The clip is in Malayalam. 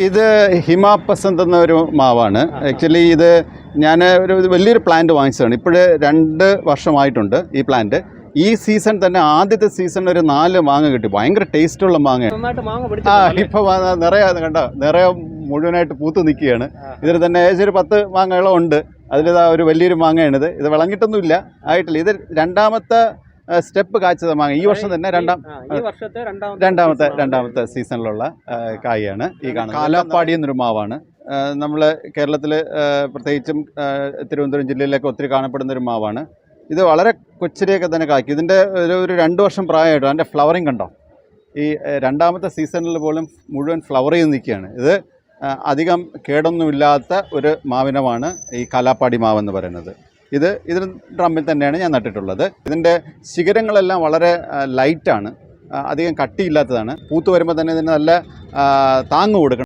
ഇത് ഹിമാപസന്ത് എന്നൊരു മാവാണ്. ആക്ച്വലി ഇത് ഞാൻ ഒരു വലിയൊരു പ്ലാന്റ് വാങ്ങിച്ചതാണ്. ഇപ്പോൾ 2 വർഷമായിട്ടുണ്ട് ഈ പ്ലാന്റ്. ഈ സീസൺ തന്നെ ആദ്യത്തെ സീസൺ ഒരു 4 മാങ്ങ കിട്ടി. ഭയങ്കര ടേസ്റ്റുള്ള മാങ്ങയാണ്. ഇപ്പോൾ നിറയെ നിറയെ മുഴുവനായിട്ട് പൂത്ത് നിൽക്കുകയാണ്. ഇതിൽ തന്നെ ഏകദേശം ഒരു 10 മാങ്ങകളും ഉണ്ട്. അതിലിതാ ഒരു വലിയൊരു മാങ്ങയാണിത്. ഇത് വിളങ്ങിയിട്ടൊന്നുമില്ല, ആയിട്ടില്ല. ഇത് രണ്ടാമത്തെ സ്റ്റെപ്പ് കായ്ച്ചത് മാങ്ങ. ഈ വർഷം തന്നെ രണ്ടാമത്തെ സീസണിലുള്ള കായാണ് ഈ കാണുന്നത്. കാലാപ്പാടി എന്നൊരു മാവാണ്. നമ്മൾ കേരളത്തിൽ പ്രത്യേകിച്ചും തിരുവനന്തപുരം ജില്ലയിലൊക്കെ ഒത്തിരി കാണപ്പെടുന്ന ഒരു മാവാണ്. ഇത് വളരെ കൊച്ചിരിയൊക്കെ തന്നെ കായ്ക്കും. ഇതിൻ്റെ ഒരു 2 വർഷം പ്രായമായിട്ടോ. അതിൻ്റെ ഫ്ലവറിങ് കണ്ടോ? ഈ രണ്ടാമത്തെ സീസണിൽ പോലും മുഴുവൻ ഫ്ലവർ ചെയ്ത് നിൽക്കുകയാണ്. ഇത് അധികം കേടൊന്നുമില്ലാത്ത ഒരു മാവിനമാണ് ഈ കാലാപ്പാടി മാവെന്ന് പറയുന്നത്. ഇതിൽ ഡ്രമ്മിൽ തന്നെയാണ് ഞാൻ നട്ടിട്ടുള്ളത്. ഇതിൻ്റെ ശിഖരങ്ങളെല്ലാം വളരെ ലൈറ്റാണ്, അധികം കട്ടിയില്ലാത്തതാണ്. പൂത്ത് വരുമ്പോൾ തന്നെ ഇതിന് നല്ല താങ്ങ് കൊടുക്കണം.